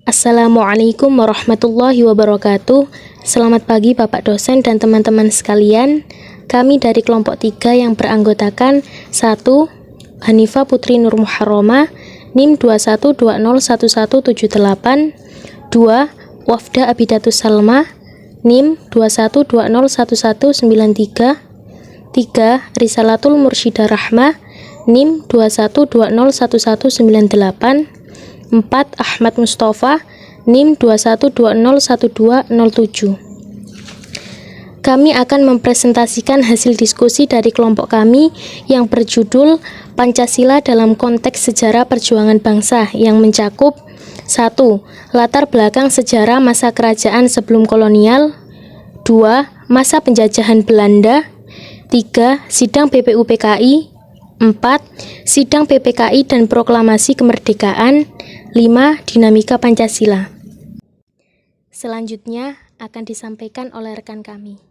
Assalamualaikum warahmatullahi wabarakatuh. Selamat pagi Bapak dosen dan teman-teman sekalian. Kami dari kelompok 3 yang beranggotakan 1. Hanifah Putri Nur Muharromah, NIM 21201178. 2. Wafda Abidatus Salma, NIM 21201193. 3. Risalatul Mursyidah Rahmah, NIM 21201198. 4. Ahmad Mustafa, NIM 21201207. Kami akan mempresentasikan hasil diskusi dari kelompok kami yang berjudul Pancasila dalam konteks sejarah perjuangan bangsa yang mencakup 1. Latar belakang sejarah masa kerajaan sebelum kolonial. 2. Masa penjajahan Belanda. 3. Sidang BPUPKI. 4. Sidang PPKI dan Proklamasi Kemerdekaan. 5. Dinamika Pancasila. Selanjutnya akan disampaikan oleh rekan kami.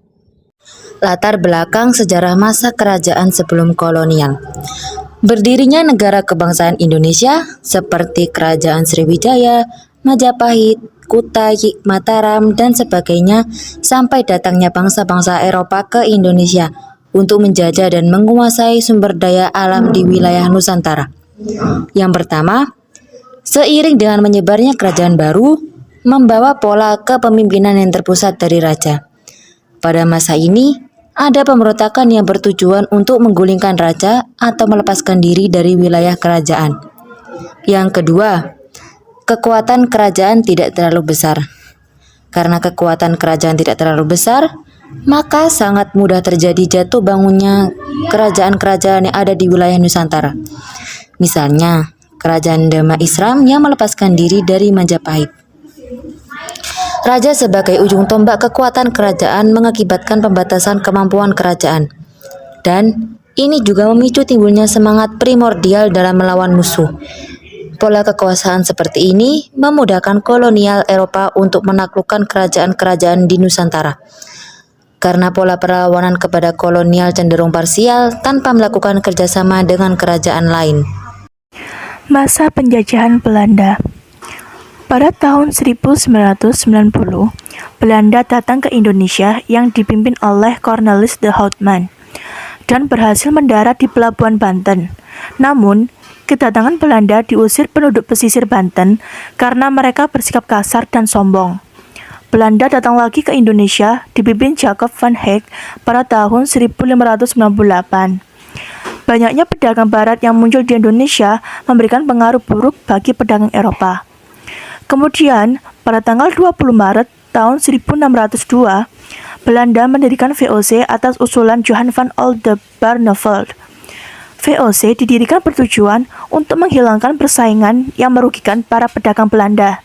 Latar belakang sejarah masa kerajaan sebelum kolonial. Berdirinya negara kebangsaan Indonesia seperti Kerajaan Sriwijaya, Majapahit, Kutai, Mataram, dan sebagainya sampai datangnya bangsa-bangsa Eropa ke Indonesia untuk menjajah dan menguasai sumber daya alam di wilayah Nusantara. Yang pertama, seiring dengan menyebarnya kerajaan baru, membawa pola kepemimpinan yang terpusat dari raja. Pada masa ini, ada pemberontakan yang bertujuan untuk menggulingkan raja atau melepaskan diri dari wilayah kerajaan. Yang kedua, kekuatan kerajaan tidak terlalu besar. Karena kekuatan kerajaan tidak terlalu besar, maka sangat mudah terjadi jatuh bangunnya kerajaan-kerajaan yang ada di wilayah Nusantara. Misalnya, Kerajaan Demak Islam yang melepaskan diri dari Majapahit. Raja sebagai ujung tombak kekuatan kerajaan mengakibatkan pembatasan kemampuan kerajaan. Dan ini juga memicu timbulnya semangat primordial dalam melawan musuh. Pola kekuasaan seperti ini memudahkan kolonial Eropa untuk menaklukkan kerajaan-kerajaan di Nusantara. Karena pola perlawanan kepada kolonial cenderung parsial tanpa melakukan kerjasama dengan kerajaan lain. Masa penjajahan Belanda. Pada tahun 1990, Belanda datang ke Indonesia yang dipimpin oleh Cornelis de Houtman dan berhasil mendarat di Pelabuhan Banten. Namun, kedatangan Belanda diusir penduduk pesisir Banten karena mereka bersikap kasar dan sombong. Belanda datang lagi ke Indonesia dipimpin Jacob van Heck pada tahun 1598. Banyaknya pedagang barat yang muncul di Indonesia memberikan pengaruh buruk bagi pedagang Eropa. Kemudian, pada tanggal 20 Maret tahun 1602, Belanda mendirikan VOC atas usulan Johan van Oldenbarnevelt. VOC didirikan bertujuan untuk menghilangkan persaingan yang merugikan para pedagang Belanda,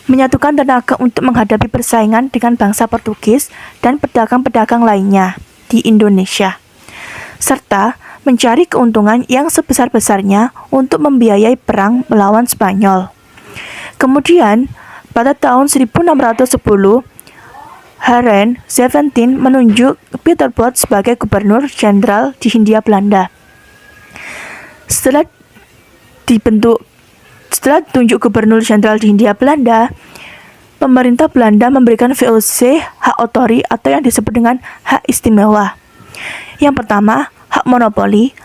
menyatukan tenaga untuk menghadapi persaingan dengan bangsa Portugis dan pedagang-pedagang lainnya di Indonesia, serta mencari keuntungan yang sebesar-besarnya untuk membiayai perang melawan Spanyol. Kemudian, pada tahun 1610, Haren 17 menunjuk Peter Both sebagai gubernur jenderal di Hindia Belanda. Setelah tunjuk gubernur jenderal di Hindia Belanda, pemerintah Belanda memberikan VOC hak otori atau yang disebut dengan hak istimewa. Yang pertama, hak monopoli.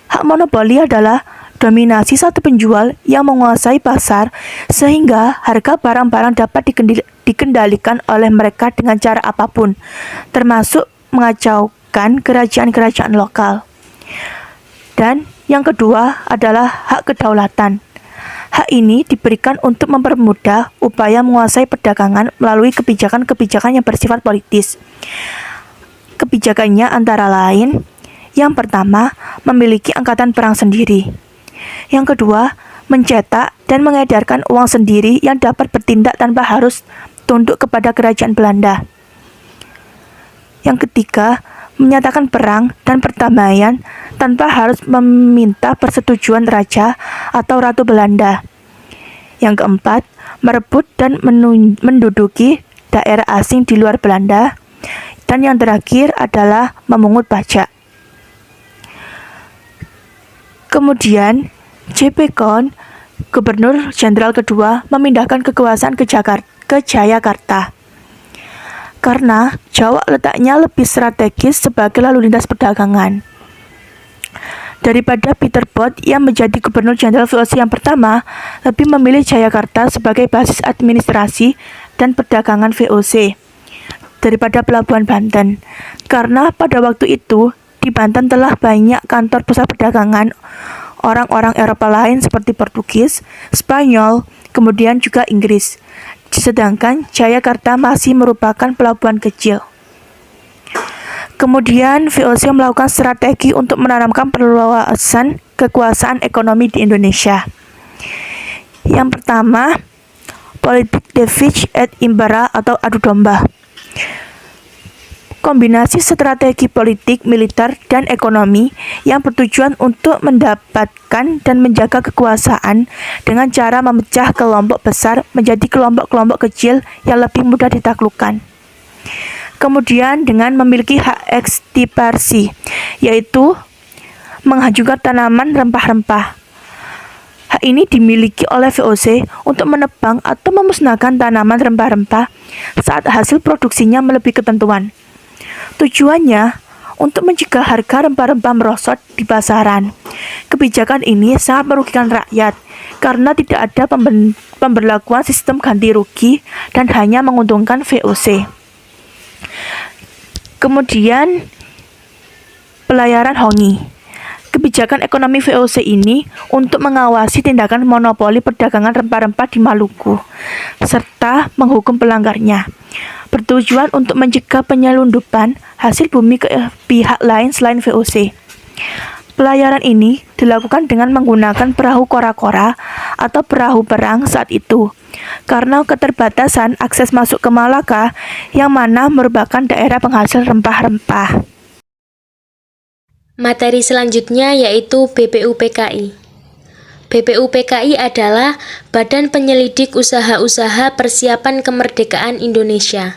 Hak monopoli adalah dominasi satu penjual yang menguasai pasar sehingga harga barang-barang dapat dikendalikan oleh mereka dengan cara apapun, termasuk mengacaukan kerajaan-kerajaan lokal. Dan yang kedua adalah hak kedaulatan. Hak ini diberikan untuk mempermudah upaya menguasai perdagangan melalui kebijakan-kebijakan yang bersifat politis. Kebijakannya antara lain, yang pertama, memiliki angkatan perang sendiri. Yang kedua, mencetak dan mengedarkan uang sendiri yang dapat bertindak tanpa harus tunduk kepada kerajaan Belanda. Yang ketiga, menyatakan perang dan perdamaian tanpa harus meminta persetujuan raja atau ratu Belanda. Yang keempat, merebut dan menduduki daerah asing di luar Belanda. Dan yang terakhir adalah memungut pajak. Kemudian, J.P. Cohn Gubernur Jenderal kedua memindahkan kekuasaan ke Jayakarta. Karena Jawa letaknya lebih strategis sebagai lalu lintas perdagangan. Daripada Peter Both yang menjadi Gubernur Jenderal VOC yang pertama, lebih memilih Jayakarta sebagai basis administrasi dan perdagangan VOC daripada Pelabuhan Banten. Karena pada waktu itu, di Banten telah banyak kantor pusat perdagangan orang-orang Eropa lain seperti Portugis, Spanyol, kemudian juga Inggris. Sedangkan Jayakarta masih merupakan pelabuhan kecil. Kemudian VOC melakukan strategi untuk menanamkan perluasan kekuasaan ekonomi di Indonesia. Yang pertama, politik Divide et Impera atau adu domba. Kombinasi strategi politik, militer, dan ekonomi yang bertujuan untuk mendapatkan dan menjaga kekuasaan dengan cara memecah kelompok besar menjadi kelompok-kelompok kecil yang lebih mudah ditaklukkan. Kemudian dengan memiliki hak ekstirpasi, yaitu menghancurkan tanaman rempah-rempah. Hak ini dimiliki oleh VOC untuk menebang atau memusnahkan tanaman rempah-rempah saat hasil produksinya melebihi ketentuan. Tujuannya untuk mencegah harga rempah-rempah merosot di pasaran. Kebijakan ini sangat merugikan rakyat karena tidak ada pemberlakuan sistem ganti rugi dan hanya menguntungkan VOC. Kemudian pelayaran hongi. Kebijakan ekonomi VOC ini untuk mengawasi tindakan monopoli perdagangan rempah-rempah di Maluku serta menghukum pelanggarnya. Bertujuan untuk mencegah penyelundupan hasil bumi ke pihak lain selain VOC. Pelayaran ini dilakukan dengan menggunakan perahu kora-kora atau perahu perang saat itu, karena keterbatasan akses masuk ke Malaka yang mana merupakan daerah penghasil rempah-rempah. Materi selanjutnya yaitu BPUPKI. BPUPKI adalah Badan Penyelidik Usaha-Usaha Persiapan Kemerdekaan Indonesia.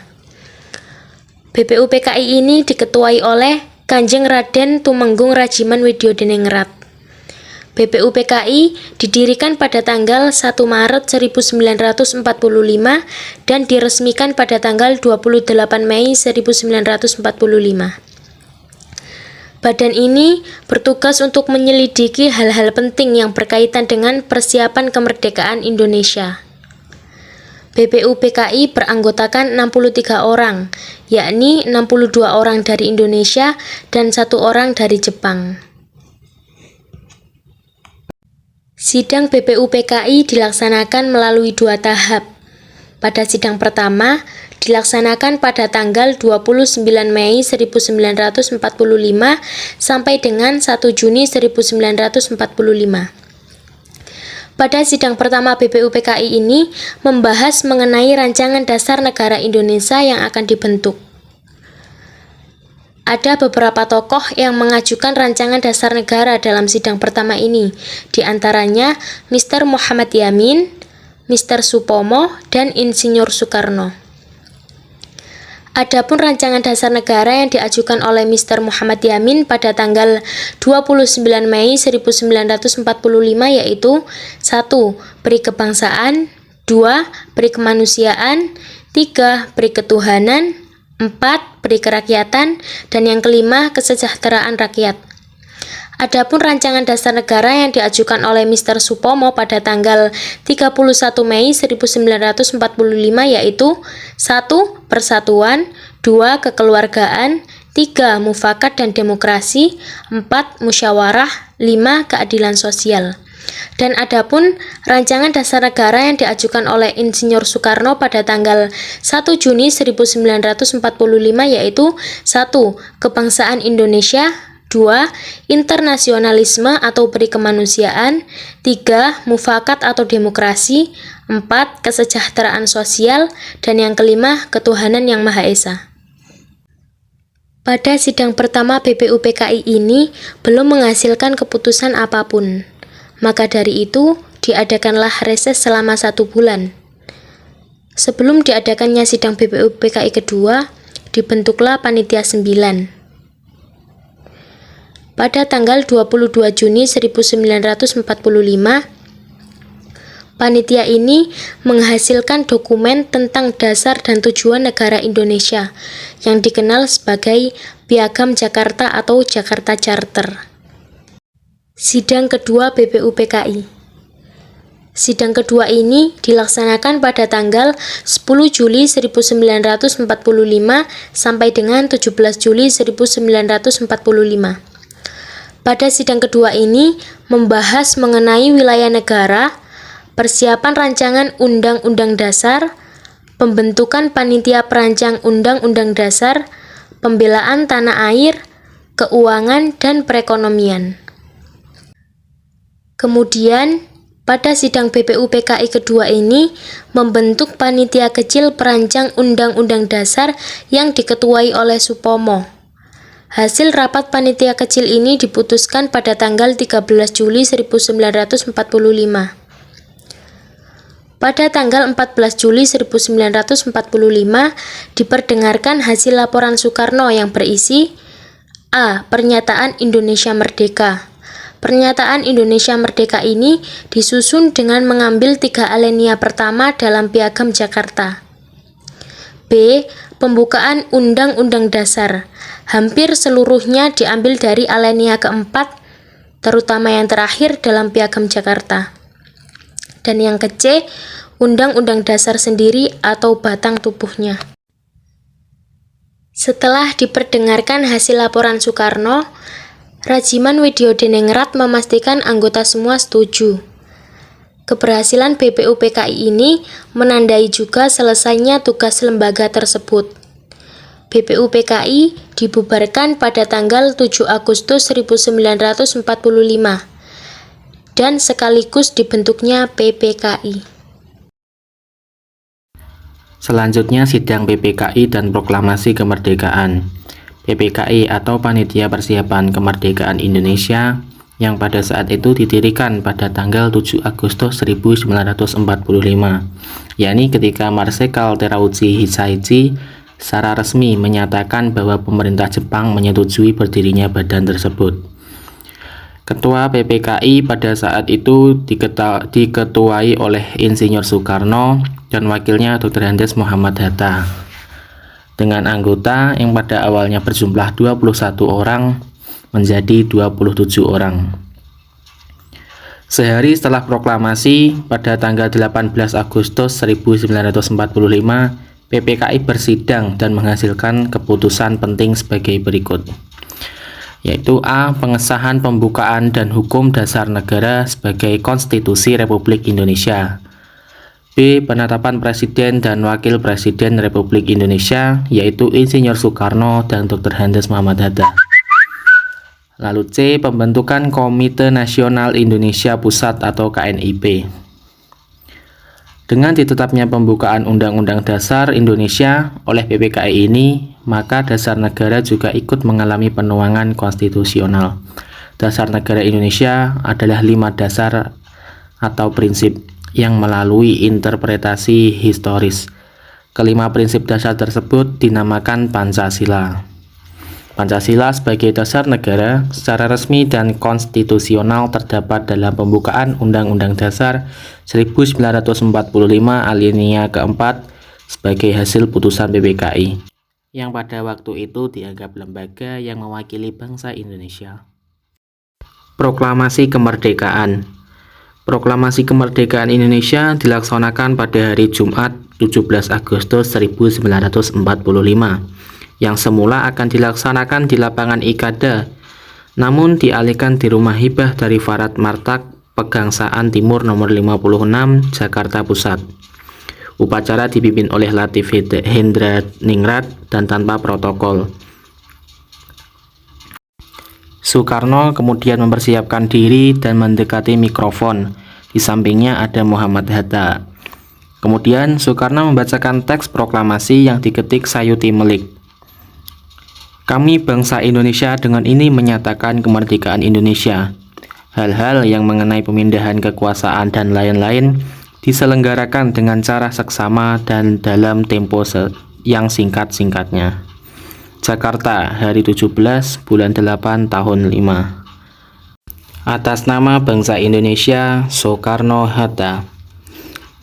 BPUPKI ini diketuai oleh Kanjeng Raden Tumenggung Rajiman Widyodiningrat. BPUPKI didirikan pada tanggal 1 Maret 1945 dan diresmikan pada tanggal 28 Mei 1945. Badan ini bertugas untuk menyelidiki hal-hal penting yang berkaitan dengan persiapan kemerdekaan Indonesia. BPUPKI beranggotakan 63 orang, yakni 62 orang dari Indonesia dan 1 orang dari Jepang. Sidang BPUPKI dilaksanakan melalui 2 tahap. Pada sidang pertama, dilaksanakan pada tanggal 29 Mei 1945 sampai dengan 1 Juni 1945. Pada sidang pertama BPUPKI ini membahas mengenai rancangan dasar negara Indonesia yang akan dibentuk. Ada beberapa tokoh yang mengajukan rancangan dasar negara dalam sidang pertama ini, di antaranya Mr. Muhammad Yamin, Mr. Supomo, dan Insinyur Soekarno. Adapun rancangan dasar negara yang diajukan oleh Mr. Muhammad Yamin pada tanggal 29 Mei 1945 yaitu 1. Peri kebangsaan, 2. Peri kemanusiaan, 3. Peri ketuhanan, 4. Peri kerakyatan, dan yang kelima kesejahteraan rakyat. Adapun rancangan dasar negara yang diajukan oleh Mr. Supomo pada tanggal 31 Mei 1945 yaitu 1. Persatuan, 2. Kekeluargaan, 3. Mufakat dan demokrasi, 4. Musyawarah, 5. Keadilan sosial. Dan adapun rancangan dasar negara yang diajukan oleh Insinyur Soekarno pada tanggal 1 Juni 1945 yaitu 1. Kebangsaan Indonesia, 2. Internasionalisme atau peri kemanusiaan, 3. Mufakat atau demokrasi, 4. Kesejahteraan sosial, dan yang kelima ketuhanan yang Maha Esa. Pada sidang pertama BPUPKI ini belum menghasilkan keputusan apapun. Maka dari itu diadakanlah reses selama 1 bulan. Sebelum diadakannya sidang BPUPKI kedua, dibentuklah Panitia 9. Pada tanggal 22 Juni 1945, Panitia ini menghasilkan dokumen tentang dasar dan tujuan negara Indonesia yang dikenal sebagai Piagam Jakarta atau Jakarta Charter. Sidang kedua BPUPKI. Sidang kedua ini dilaksanakan pada tanggal 10 Juli 1945 sampai dengan 17 Juli 1945. Pada sidang kedua ini membahas mengenai wilayah negara, persiapan rancangan Undang-Undang Dasar, pembentukan panitia perancang Undang-Undang Dasar, pembelaan tanah air, keuangan, dan perekonomian. Kemudian, pada sidang BPUPKI kedua ini membentuk panitia kecil perancang Undang-Undang Dasar yang diketuai oleh Supomo. Hasil rapat panitia kecil ini diputuskan pada tanggal 13 Juli 1945. Pada tanggal 14 Juli 1945 diperdengarkan hasil laporan Soekarno yang berisi A. Pernyataan Indonesia Merdeka. Pernyataan Indonesia Merdeka ini disusun dengan mengambil 3 alinea pertama dalam Piagam Jakarta. B. Pembukaan Undang-Undang Dasar. Hampir seluruhnya diambil dari alinea keempat, terutama yang terakhir dalam Piagam Jakarta. Dan yang ke-C, Undang-Undang Dasar sendiri atau batang tubuhnya. Setelah diperdengarkan hasil laporan Soekarno, Rajiman Widyodiningrat memastikan anggota semua setuju. Keberhasilan BPUPKI ini menandai juga selesainya tugas lembaga tersebut. BPUPKI dibubarkan pada tanggal 7 Agustus 1945 dan sekaligus dibentuknya PPKI. Selanjutnya sidang PPKI dan proklamasi kemerdekaan. PPKI atau Panitia Persiapan Kemerdekaan Indonesia yang pada saat itu didirikan pada tanggal 7 Agustus 1945, yakni ketika Marsekal Terauchi Hisaichi secara resmi menyatakan bahwa pemerintah Jepang menyetujui berdirinya badan tersebut. Ketua PPKI pada saat itu diketuai oleh Insinyur Soekarno dan wakilnya Dr. Andes Muhammad Hatta, dengan anggota yang pada awalnya berjumlah 21 orang menjadi 27 orang. Sehari setelah proklamasi, pada tanggal 18 Agustus 1945, PPKI bersidang dan menghasilkan keputusan penting sebagai berikut, yaitu A. Pengesahan pembukaan dan hukum dasar negara sebagai Konstitusi Republik Indonesia. B. Penetapan Presiden dan Wakil Presiden Republik Indonesia, yaitu Insinyur Soekarno dan Dr. Andes Muhammad Hatta. Lalu C. Pembentukan Komite Nasional Indonesia Pusat atau KNIP. Dengan ditetapnya pembukaan Undang-Undang Dasar Indonesia oleh PPKI ini, maka dasar negara juga ikut mengalami penuangan konstitusional. Dasar negara Indonesia adalah 5 dasar atau prinsip yang melalui interpretasi historis. Kelima prinsip dasar tersebut dinamakan Pancasila. Pancasila sebagai dasar negara secara resmi dan konstitusional terdapat dalam pembukaan Undang-Undang Dasar 1945 alinea keempat sebagai hasil putusan PPKI, yang pada waktu itu dianggap lembaga yang mewakili bangsa Indonesia. Proklamasi Kemerdekaan. Proklamasi Kemerdekaan Indonesia dilaksanakan pada hari Jumat 17 Agustus 1945 yang semula akan dilaksanakan di lapangan Ikada, namun dialihkan di Rumah Hibah dari Farat Martak, Pegangsaan Timur nomor 56, Jakarta Pusat. Upacara dipimpin oleh Latif Hendra Ningrat dan tanpa protokol. Soekarno kemudian mempersiapkan diri dan mendekati mikrofon. Di sampingnya ada Muhammad Hatta. Kemudian Soekarno membacakan teks proklamasi yang diketik Sayuti Melik. Kami bangsa Indonesia dengan ini menyatakan kemerdekaan Indonesia. Hal-hal yang mengenai pemindahan kekuasaan dan lain-lain diselenggarakan dengan cara seksama dan dalam tempo yang singkat-singkatnya. Jakarta, hari 17 bulan 8 tahun 5. Atas nama bangsa Indonesia, Soekarno Hatta.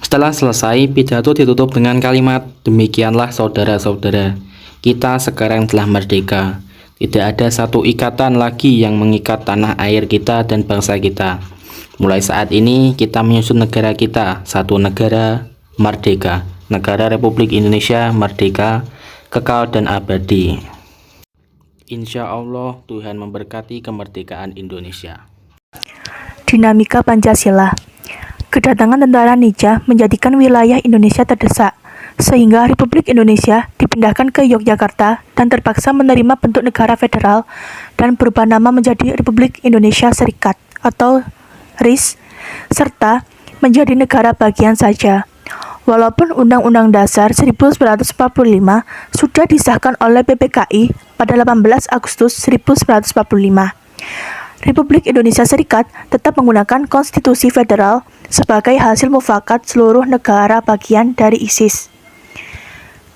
Setelah selesai, pidato ditutup dengan kalimat, "Demikianlah saudara-saudara, kita sekarang telah merdeka. Tidak ada satu ikatan lagi yang mengikat tanah air kita dan bangsa kita. Mulai saat ini kita menyusun negara kita, satu negara merdeka, negara Republik Indonesia merdeka, kekal dan abadi." Insya Allah Tuhan memberkati kemerdekaan Indonesia. Dinamika Pancasila. Kedatangan tentara Nija menjadikan wilayah Indonesia terdesak, sehingga Republik Indonesia dipindahkan ke Yogyakarta dan terpaksa menerima bentuk negara federal dan berubah nama menjadi Republik Indonesia Serikat atau RIS, serta menjadi negara bagian saja. Walaupun Undang-Undang Dasar 1945 sudah disahkan oleh PPKI pada 18 Agustus 1945, Republik Indonesia Serikat tetap menggunakan konstitusi federal sebagai hasil mufakat seluruh negara bagian dari ISIS.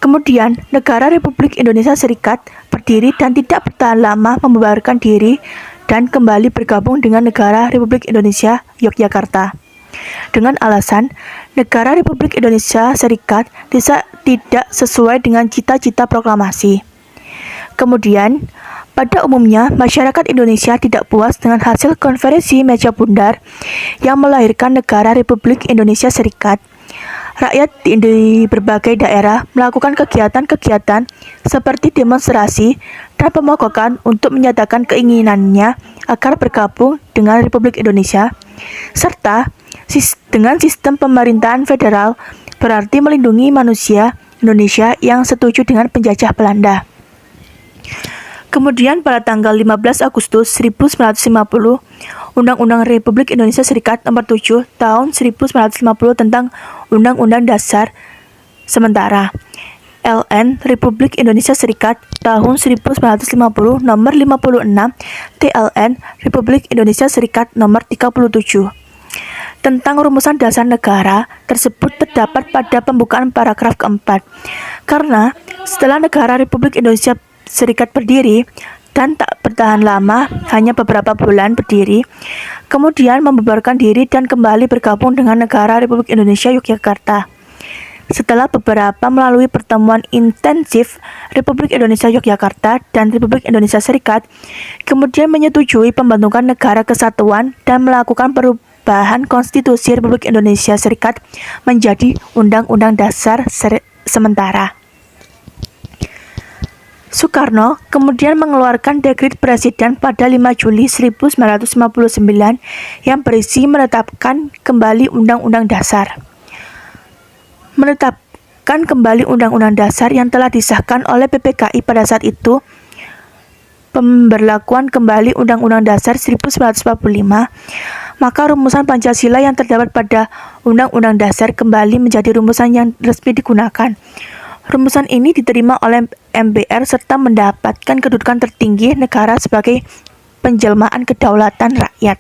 Kemudian, negara Republik Indonesia Serikat berdiri dan tidak bertahan lama membubarkan diri dan kembali bergabung dengan negara Republik Indonesia Yogyakarta. Dengan alasan, negara Republik Indonesia Serikat tidak sesuai dengan cita-cita proklamasi. Kemudian, pada umumnya, masyarakat Indonesia tidak puas dengan hasil konferensi meja bundar yang melahirkan negara Republik Indonesia Serikat. Rakyat di berbagai daerah melakukan kegiatan-kegiatan seperti demonstrasi dan pemogokan untuk menyatakan keinginannya agar bergabung dengan Republik Indonesia, serta dengan sistem pemerintahan federal berarti melindungi manusia Indonesia yang setuju dengan penjajah Belanda. Kemudian pada tanggal 15 Agustus 1950, Undang-Undang Republik Indonesia Serikat Nomor 7 Tahun 1950 tentang Undang-Undang Dasar Sementara LN Republik Indonesia Serikat Tahun 1950 Nomor 56 TLN Republik Indonesia Serikat Nomor 37 tentang rumusan dasar negara tersebut terdapat pada pembukaan paragraf keempat. Karena setelah negara Republik Indonesia Serikat berdiri dan tak bertahan lama, hanya beberapa bulan berdiri, kemudian membubarkan diri dan kembali bergabung dengan negara Republik Indonesia Yogyakarta. Setelah beberapa melalui pertemuan intensif, Republik Indonesia Yogyakarta dan Republik Indonesia Serikat kemudian menyetujui pembentukan negara kesatuan dan melakukan perubahan konstitusi Republik Indonesia Serikat menjadi Undang-Undang Dasar Sementara. Soekarno kemudian mengeluarkan dekret presiden pada 5 Juli 1959 yang berisi menetapkan kembali Undang-Undang Dasar. Menetapkan kembali Undang-Undang Dasar yang telah disahkan oleh PPKI pada saat itu, pemberlakuan kembali Undang-Undang Dasar 1945, maka rumusan Pancasila yang terdapat pada Undang-Undang Dasar kembali menjadi rumusan yang resmi digunakan. Rumusan ini diterima oleh MBR serta mendapatkan kedudukan tertinggi negara sebagai penjelmaan kedaulatan rakyat.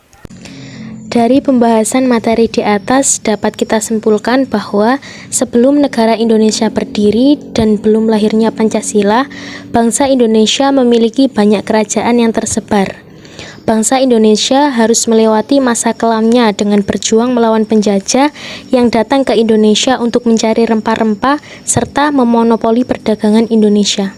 Dari pembahasan materi di atas dapat kita simpulkan bahwa sebelum negara Indonesia berdiri dan belum lahirnya Pancasila, bangsa Indonesia memiliki banyak kerajaan yang tersebar. Bangsa Indonesia harus melewati masa kelamnya dengan berjuang melawan penjajah yang datang ke Indonesia untuk mencari rempah-rempah serta memonopoli perdagangan Indonesia.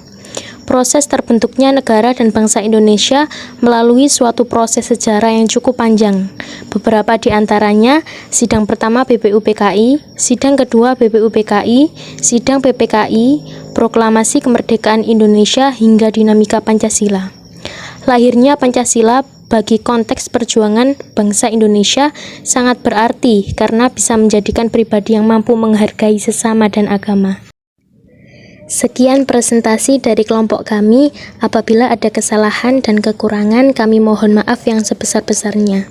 Proses terbentuknya negara dan bangsa Indonesia melalui suatu proses sejarah yang cukup panjang. Beberapa di antaranya, sidang pertama BPUPKI, sidang kedua BPUPKI, sidang PPKI, proklamasi kemerdekaan Indonesia hingga dinamika Pancasila. Lahirnya Pancasila bagi konteks perjuangan bangsa Indonesia sangat berarti karena bisa menjadikan pribadi yang mampu menghargai sesama dan agama. Sekian presentasi dari kelompok kami. Apabila ada kesalahan dan kekurangan, kami mohon maaf yang sebesar-besarnya.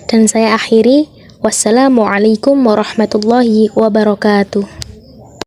Dan saya akhiri, wassalamualaikum warahmatullahi wabarakatuh.